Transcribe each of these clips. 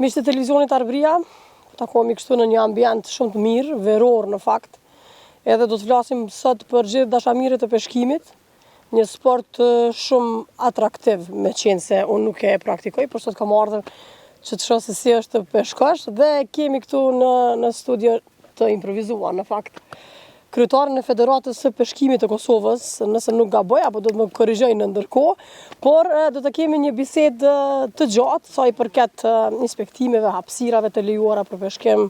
Miqtë e televizionit Arbëria, takohemi kështu në një ambient shumë të mirë, veror në fakt. Edhe do të flasim sot për gjithë dashamirët e peshkimit, një sport shumë atraktiv, me qenë se unë nuk e praktikoj, por sot kam ardhur që të shoh se si është peshkosh dhe kemi këtu në studio të improvizuar në fakt. Kryetarin e Federatës së Peshkimit të Kosovës, nëse nuk gaboj, apo do të më korrigjoj në ndërkohë, por do të kemi një bisedë të gjatë, sa i përket inspektimeve, hapësirave të lejuara për peshkim,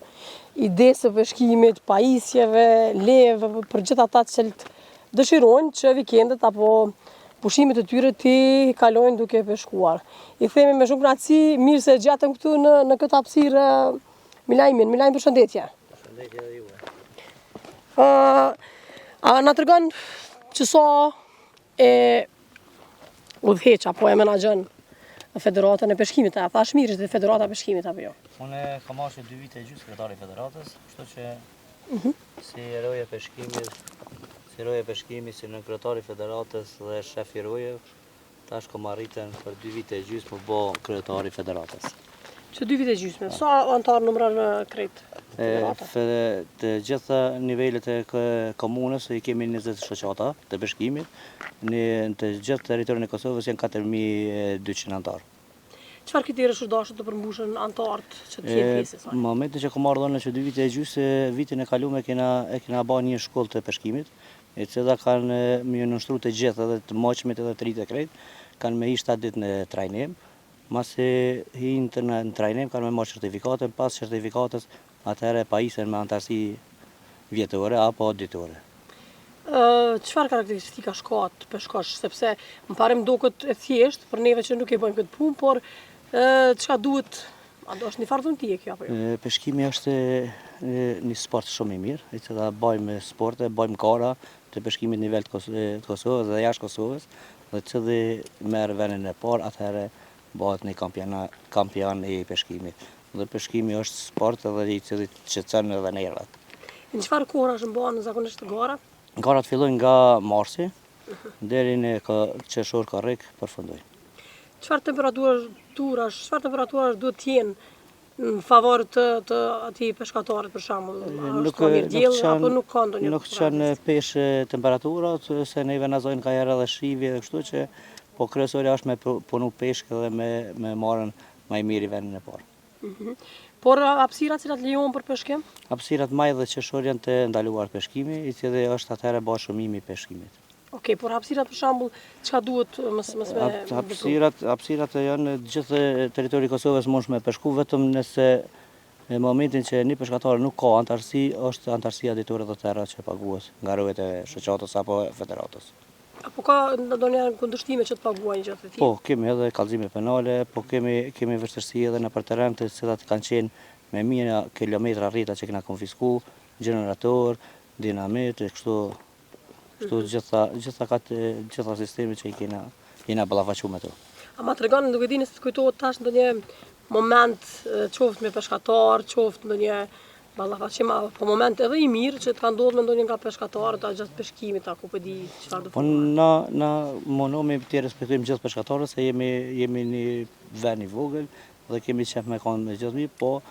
idesë së peshkimit, pajisjeve, lejeve, për gjithë ata që dëshirojnë që vikendet apo pushimet e tyre ti kalojnë duke peshkuar. I themi me shumë kënaqësi, mirë se gjatëm këtu në këtë hapësirë Milajmin. Milajm, përshëndetje. Përshëndetje dhe juve. A na tregon që sa e udhëheq apo e menaxhon Federatën e Peshkimit, a thash mirë është Federata e Peshkimit apo jo? Unë kam qenë 2 vite e gjysmë kryetari i Federatës, kështu që si roje peshkimi, si në kryetari i Federatës dhe shef i roje, tash kam arritën për 2 vite e gjysmë më bë kryetari i Federatës. Që 2 vite e gjysmë, sa antar numëron krejt Federata? Të gjitha nivelet e komunës i kemi 20 shoqata të peshkimit, në të gjithë territorin e Kosovës janë 4200 antar. Çfarë kriteri është dashur të përmbushen antarët që të jenë pjesë e saj? Në momentin që kam ardhur në 2 vite e gjysmë, vitin e kaluar kena bërë një shkollë të peshkimit, e cila kanë më nënshtruar të gjithë, edhe të moqmit edhe të rritë krejt, kanë me 7 ditë në trajnim. Masi hinë në trajnim, kanë me marrë certifikatën, pas certifikatës, atëherë pajisen me antarësi vjetore apo ditore. Çfarë karakteristika shkat peshkosh, sepse më pare më duket e thjeshtë për neve që nuk e bëjmë këtë punë, por çka duhet, a do është një fardhunti e kjo apo jo? Peshkimi është një sport shumë i mirë, i cila bëjmë sporte, bëjmë gara të peshkimit nivel të Kosovës dhe jashtë Kosovës, dhe cili merr vendin e parë, atëherë bëhet një kampion i peshkimit. Dhe peshkimi është sport edhe i cili shqetëson edhe në errët. Në çfarë kohëra është bëhen zakonisht gara? Garat fillojnë nga marsi deri në qershor korrik përfundojnë. Çfarë temperaturash duhet të jenë në favor të atij peshkatarit për shembull? Është mirë diell apo nuk ka ndonjë? Nuk kanë peshë temperaturat, se neve na zojnë ka herë edhe shivje dhe kështu që po kryesorja është me punu peshk dhe me marrën më i miri vendin e parë. Por hapësirat cilat lejohen për peshkim? Hapësirat maj dhe qershor janë të ndaluar peshkimi, i cili është atëherë bashkëmimi i peshkimit. Okej, por hapësirat për shembull, çka duhet Hapësirat janë gjithë territori i Kosovës mund me peshku, vetëm nëse në momentin që një peshkatar nuk ka antarësi, është antarësia ditore dhe tërra që paguhet nga rojet e shoqatës apo federatës. Apo ka ndonjë kundërshtime që të paguajnë gjatë këtij? Po, kemi edhe kallëzime penale, po kemi vështirësi edhe në për terren të cilat kanë qenë me mijëra kilometra rrita që kena konfisku, generator, dinamit, kështu gjitha sistemi që i kena ballafaqur me to. A ma tregon, duke dini se të kujtohet tash ndonjë moment qoftë me peshkatar, qoftë ndonjë ballafaqim, po moment edhe i mirë që të ka ndodhur me ndonjë nga peshkatarët gjatë peshkimit, ku po di çfarë do të thonë. Na mundohemi të respektojmë gjithë peshkatarët, se jemi një vend i vogël dhe kemi qef me kanë me gjithë mirë, po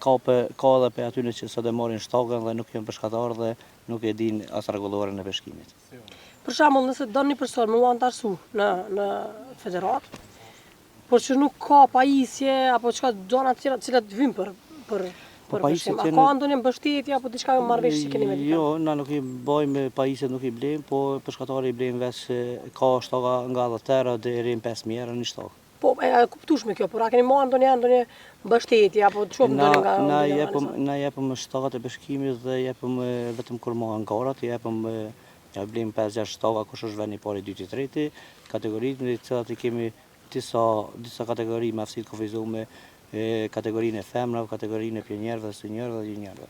ka edhe pe aty që sot e marrin shtokën dhe nuk janë peshkatarë dhe nuk e dinë as rregulloren e peshkimit. Për shembull, nëse don një person me u antarësu në federat, por që nuk ka pajisje apo çka gjëra të cilat vijnë për pajisje. A ka ndonjë mbështetje apo diçka marrëveshje që keni me dikë? Jo, na nuk i bëjmë pajisjet, nuk i blejmë, po peshkatari i blejmë veç ka shtoka nga 10 deri në 5000 euro një shtokë. Po, e kuptueshme kjo, por a keni marrë ndonjë mbështetje apo çfarë ndonjë nga Na jepëm shtokat e peshkimit dhe jepëm vetëm kur mohen garat, ja blejmë 5-6 shtoka kush është vendi i parë, i dytë, i treti, kategoritë në të cilat i kemi disa kategori me aftësi të kufizuar, kategorinë e femrave, kategorinë e pionierëve, senjorëve dhe juniorëve.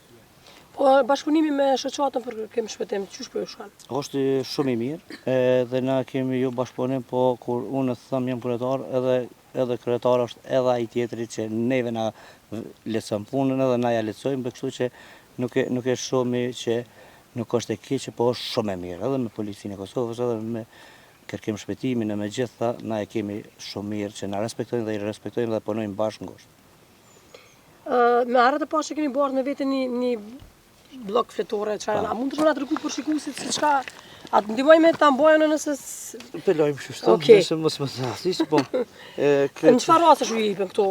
Po bashkëpunimi me shoqatën për kërkim shpëtim, ç'është po ju shkon? Është shumë i mirë, dhe na kemi jo bashkëpunim, po kur unë them jam kryetar, edhe kryetar është edhe ai tjetri që neve na lehtëson punën edhe na ja lehtësojmë, kështu që nuk e shohmi që nuk është e keqe, po është shumë e mirë, edhe me policinë e Kosovës, edhe me kërkim shpëtimin e me gjitha, na e kemi shumë mirë që na respektojnë dhe i respektojnë dhe punojnë bashkë ngosht. Me arët e pas që keni bardh me vete një blok fletore, a mund të shmona të rëku për shikusit si qka, atë ndimoj me të mbojnë nëse... Pelojmë shuston, Okej. nëse mos më të asisht, po... Në qëfar rase shu i jipën këto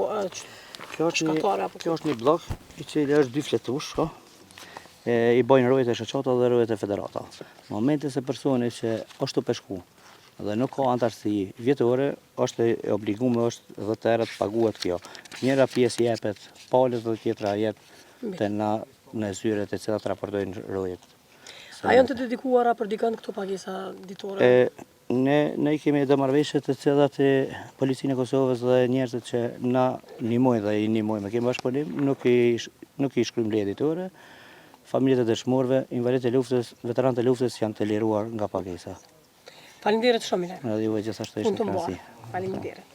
shkaktare apo? Kjo është një blok i cili është 2 fletush, i bojnë rojet e shoqata dhe rojet e federata. Në momentin se personi që është të peshku dhe nuk ka antarësi vjetore, është e obligume është dhe të erët paguat kjo. Njëra pjesë jepet palët dhe tjetra jep të në zyret e cilat raportojnë rojet. A janë të dedikuara për dikën këto pagesa ditore? Ne i kemi dëmarrëveshje të cilat e Policinë e Kosovës dhe njerëzit që na ndihmojnë dhe i ndihmojmë, kemi bashkëpunim, nuk i shkruajmë leje ditore. Familjet e dëshmorëve, invalidët e luftës, veteranët e luftës janë të liruar nga pagesa. Faleminderit shumë. Edhe ju gjithashtu ishte Punë të krahasi. mbarë. Faleminderit.